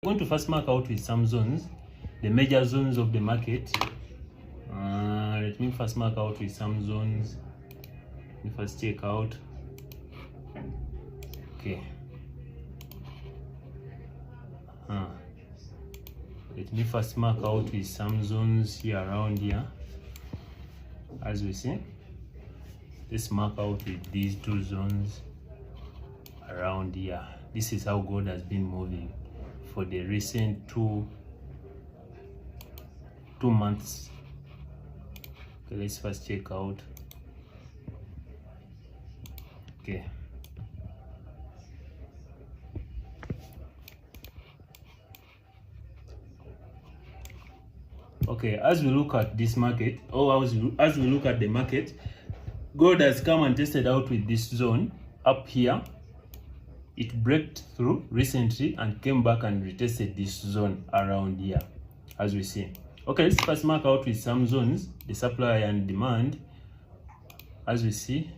I'm going to first mark out with some zones, the major zones of the market. Let me first mark out with some zones. Let me first check out. Okay. Let me first mark out with some zones here around here. As we see, let's mark out with these two zones around here. This is how gold has been moving for the recent two months. Okay, let's first check out. Okay. Okay, as we look at this market, or as we look at the market, gold has come and tested out with this zone up here. It broke through recently and came back and retested this zone around here, as we see. Okay, let's first mark out with some zones, the supply and demand. As we see,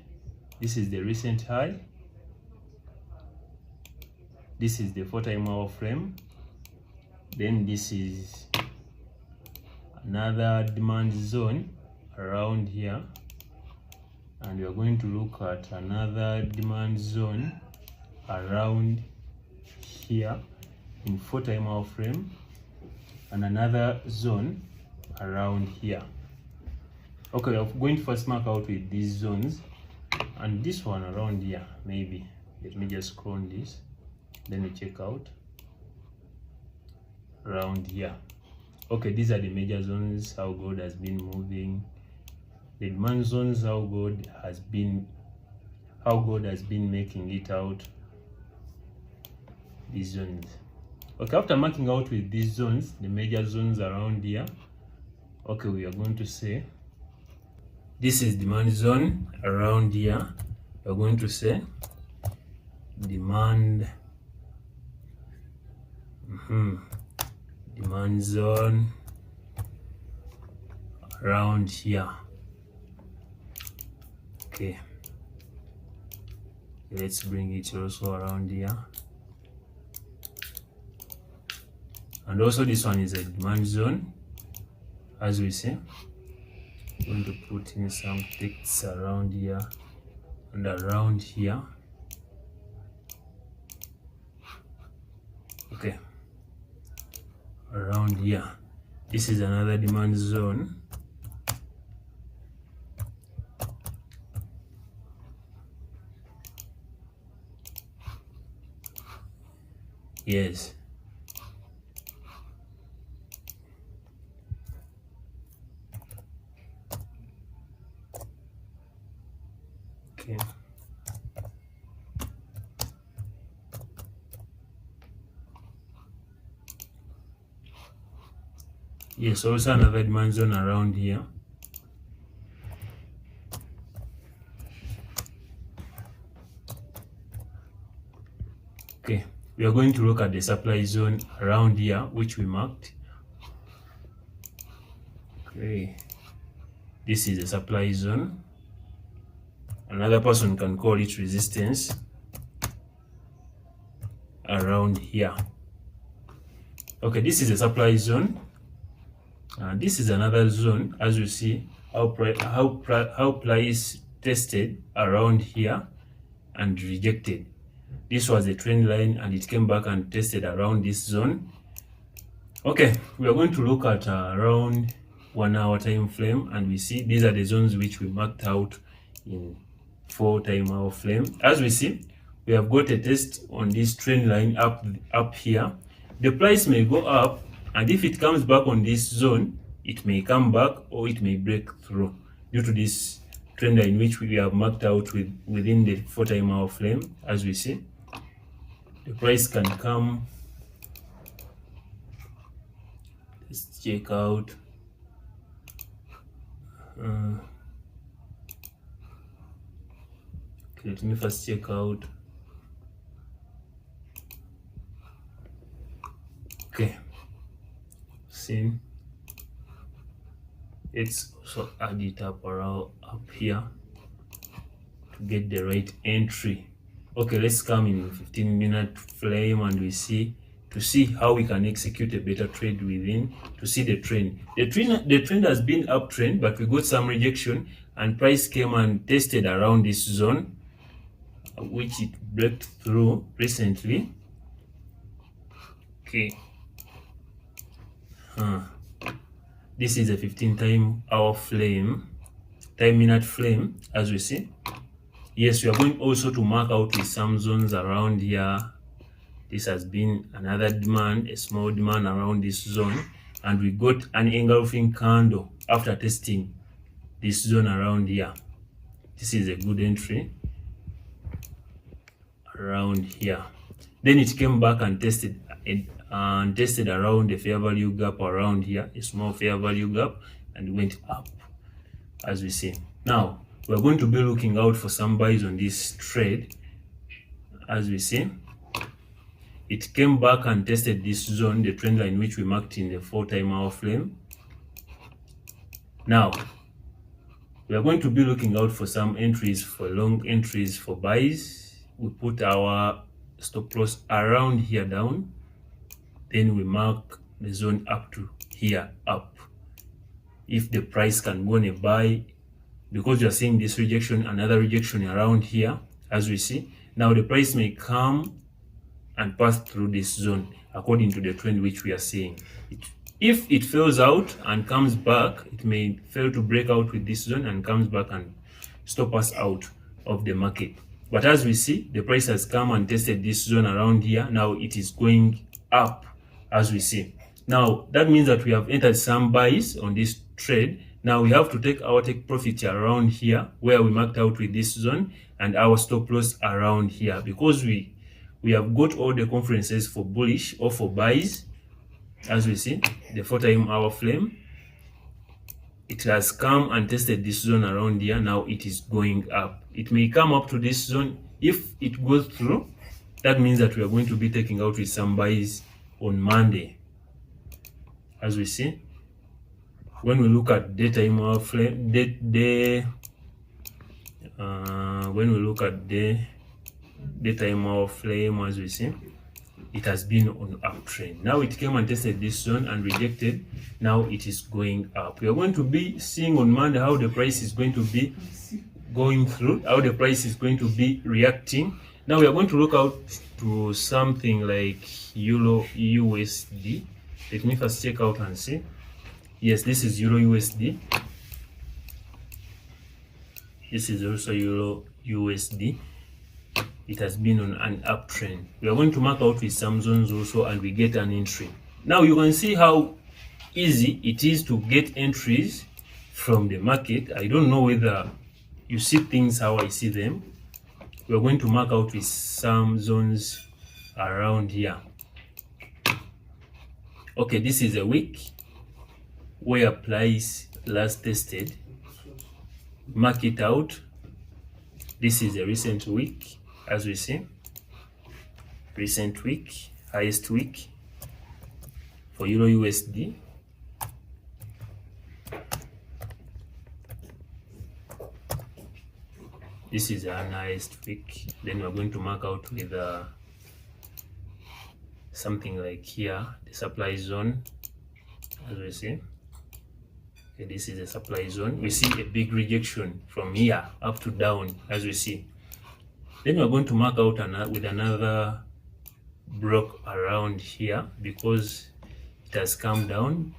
this is the recent high. This is the 4-time hour frame. Then this is another demand zone around here. And we are going to look at another demand zone around here in 4-time hour frame, and another zone around here. Okay, I'm going to first mark out with these zones, and this one around here, maybe. Let me just scroll on this, then we check out around here. Okay, these are the major zones, how gold has been moving. The demand zones, how gold has been making it out. These zones. Okay, after marking out with these zones, the major zones around here, okay, we are going to say this is demand zone around here. We are going to say demand demand zone around here. Okay, let's bring it also around here. And also this one is a demand zone, as we see. I'm going to put in some text around here and around here. Okay, around here, this is another demand zone. Yes. Okay. Yes, also another demand zone around here. Okay, we are going to look at the supply zone around here, which we marked. Okay, this is the supply zone. Another person can call it resistance around here. Okay, this is a supply zone. This is another zone, as you see how price tested around here and rejected. This was a trend line and it came back and tested around this zone. Okay, we are going to look at around 1 hour time frame, and we see these are the zones which we marked out in 4-time hour frame. As we see, we have got a test on this trend line up here. The price may go up, and if it comes back on this zone, it may come back or it may break through due to this trend line which we have marked out within the 4-time hour frame. As we see, the price can come. Let's check out. Okay, let me first check out. Okay, seen. Let's also add it up here to get the right entry. Okay, let's come in 15-minute frame and we see to see how we can execute a better trade within, to see the trend. The trend has been uptrend, but we got some rejection and price came and tested around this zone, which it broke through recently. Okay. This is a 15-hour flame, 10-minute flame, as we see. Yes, we are going also to mark out with some zones around here. This has been another demand, a small demand around this zone, and we got an engulfing candle after testing this zone around here. This is a good entry around here. Then it came back and tested around the fair value gap around here, a small fair value gap, and went up, as we see. Now we're going to be looking out for some buys on this trade. As we see, it came back and tested this zone, the trend line which we marked in the 4-hour flame. Now we are going to be looking out for some entries, for long entries, for buys. We put our stop loss around here down, then we mark the zone up to here up. If the price can go on a buy, because you are seeing this rejection, another rejection around here, as we see. Now the price may come and pass through this zone according to the trend which we are seeing. If it fails out and comes back, it may fail to break out with this zone and comes back and stop us out of the market. But as we see, the price has come and tested this zone around here. Now it is going up, as we see. Now that means that we have entered some buys on this trade. Now we have to take our take profit around here where we marked out with this zone, and our stop loss around here, because we have got all the conferences for bullish or for buys. As we see, the 4-hour flame, it has come and tested this zone around here. Now it is going up. It may come up to this zone. If it goes through, that means that we are going to be taking out with some buys on Monday. As we see, when we look at daytime hour flame, when we look at the daytime hour flame, as we see, it has been on uptrend. Now it came and tested this zone and rejected. Now it is going up. We are going to be seeing on Monday how the price is going to be going through, how the price is going to be reacting. Now we are going to look out to something like Euro USD. Let me first check out and see. Yes, this is Euro USD. This is also Euro USD. It has been on an uptrend. We are going to mark out with some zones also, and we get an entry. Now you can see how easy it is to get entries from the market. I don't know whether you see things how I see them. We are going to mark out with some zones around here. Okay, this is a week where price last tested. Mark it out. This is a recent week, as we see. Recent week, highest week for Euro USD. This is a highest week. Then we're going to mark out with something like here, the supply zone, as we see. Okay, this is a supply zone. We see a big rejection from here up to down, as we see. Then we're going to mark out with another block around here because it has come down.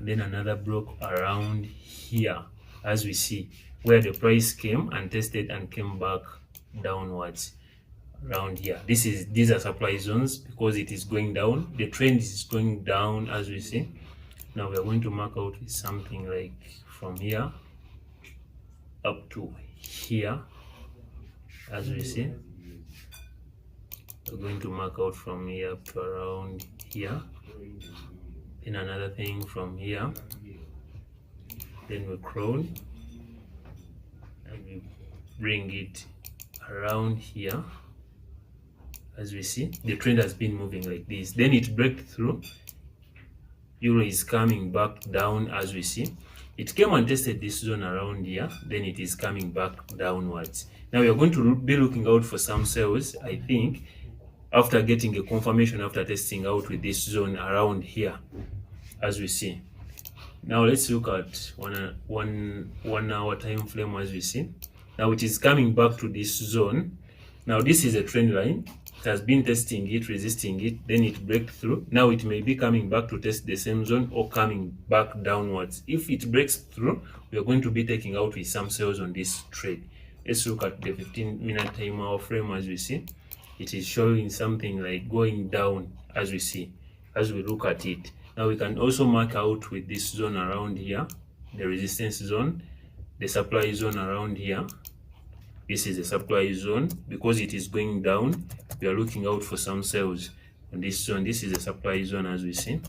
Then another block around here, as we see, where the price came and tested and came back downwards around here. These are supply zones because it is going down. The trend is going down, as we see. Now we are going to mark out with something like from here up to here, as we see. We're going to mark out from here up to around here. Then another thing from here. Then we crown and we bring it around here. As we see, the trend has been moving like this. Then it breaks through. Euro is coming back down, as we see. It came and tested this zone around here. Then it is coming back downwards. Now we are going to be looking out for some sales. I think after getting a confirmation after testing out with this zone around here, as we see. Now let's look at one hour time frame. As we see, now it is coming back to this zone. Now this is a trend line. It has been testing it, resisting it, then it breaks through. Now it may be coming back to test the same zone or coming back downwards. If it breaks through, we are going to be taking out with some sales on this trade. Let's look at the 15-minute time hour frame. As we see, it is showing something like going down, as we see, as we look at it. Now we can also mark out with this zone around here, the resistance zone, the supply zone around here. This is the supply zone. Because it is going down, we are looking out for some sales on this zone. This is the supply zone, as we see.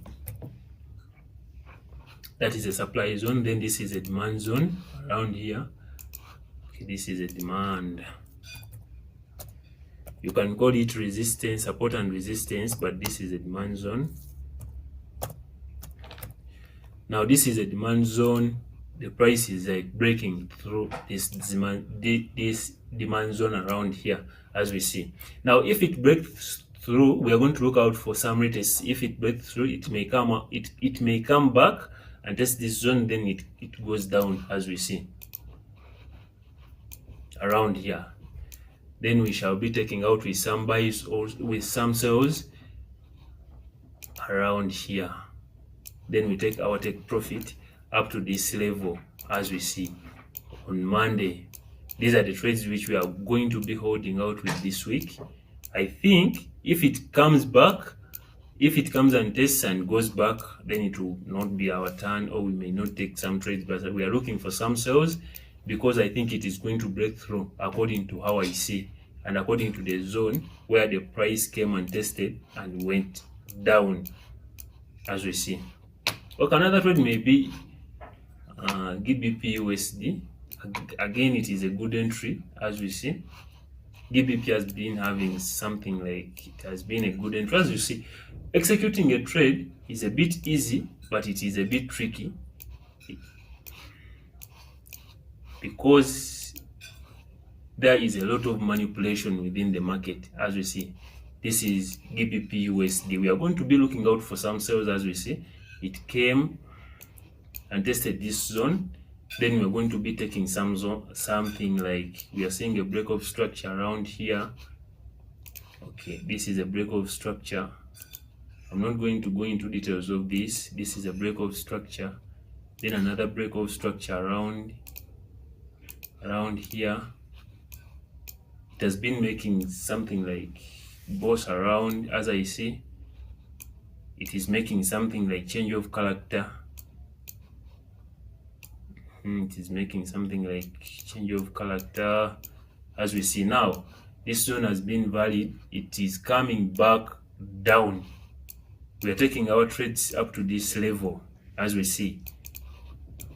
That is the supply zone. Then this is a demand zone around here. Okay, this is a demand. You can call it resistance, support and resistance, but this is a demand zone. Now this is a demand zone. The price is like breaking through this demand zone around here, as we see. Now if it breaks through, we are going to look out for some retests. If it breaks through, it may come back and test this zone, then it goes down, as we see around here. Then we shall be taking out with some buys or with some sells around here. Then we take our take profit up to this level, as we see on Monday. These are the trades which we are going to be holding out with this week. I think if it comes back, if it comes and tests and goes back, then it will not be our turn, or we may not take some trades, but we are looking for some sales because I think it is going to break through according to how I see and according to the zone where the price came and tested and went down, as we see. Okay, another trade may be GBP USD. Again, it is a good entry, as we see. GBP has been having something like, it has been a good entry. As you see, executing a trade is a bit easy, but it is a bit tricky because there is a lot of manipulation within the market. As we see, this is GBP USD. We are going to be looking out for some sales. As we see, it came and tested this zone. Then we're going to be taking some zone, something like, we are seeing a break of structure around here. Okay, this is a break of structure. I'm not going to go into details of this. This is a break of structure. Then another break of structure around here. It has been making something like boss around, as I see. It is making something like change of character. It is making something like change of character, as we see. Now this zone has been valid. It is coming back down. We are taking our trades up to this level, as we see.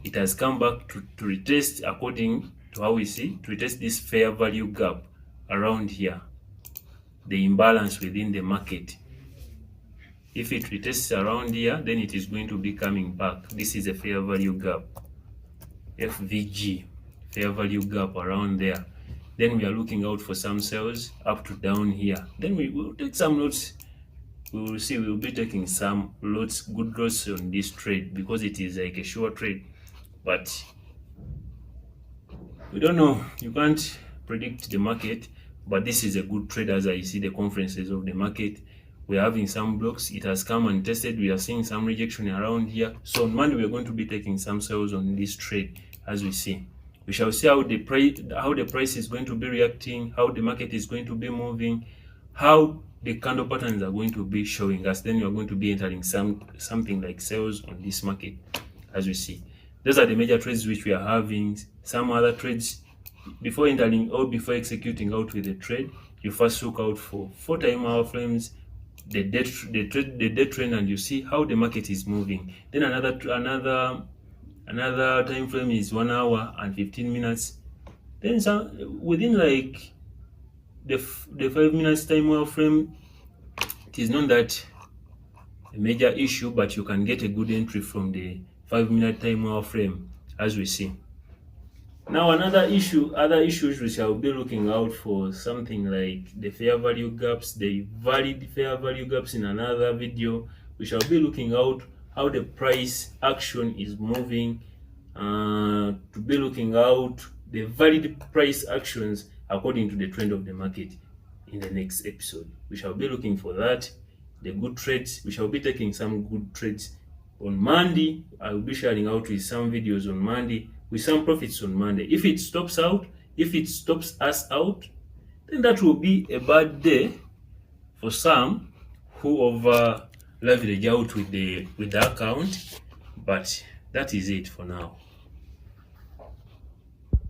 It has come back to retest, according to how we see, to retest this fair value gap around here, the imbalance within the market. If it retests around here, then it is going to be coming back. This is a fair value gap, FVG, fair value gap around there. Then we are looking out for some sales up to down here. Then we will take some lots. We will see, we will be taking some lots, good lots on this trade because it is like a sure trade, but we don't know. You can't predict the market, but this is a good trade. As I see the conferences of the market, we're having some blocks. It has come and tested. We are seeing some rejection around here. So on Monday, we're going to be taking some sales on this trade, as we see. We shall see how the price is going to be reacting, how the market is going to be moving, how the candle patterns are going to be showing us. Then we are going to be entering something like sales on this market, as we see. Those are the major trades which we are having. Some other trades, before entering or before executing out with the trade, you first look out for 4-time hour frames, the day trend, and you see how the market is moving. Then another time frame is 1 hour and 15 minutes. Then within like the 5 minutes time hour frame, it is not that a major issue, but you can get a good entry from the 5-minute time hour frame, as we see. Now other issues we shall be looking out for, something like the fair value gaps, the valid fair value gaps. In another video, we shall be looking out how the price action is moving, to be looking out the valid price actions according to the trend of the market. In the next episode, we shall be looking for that, the good trades. We shall be taking some good trades on Monday. I will be sharing out with some videos on Monday with some profits on Monday. If it stops us out, then that will be a bad day for some who over leverage out with the account. But that is it for now.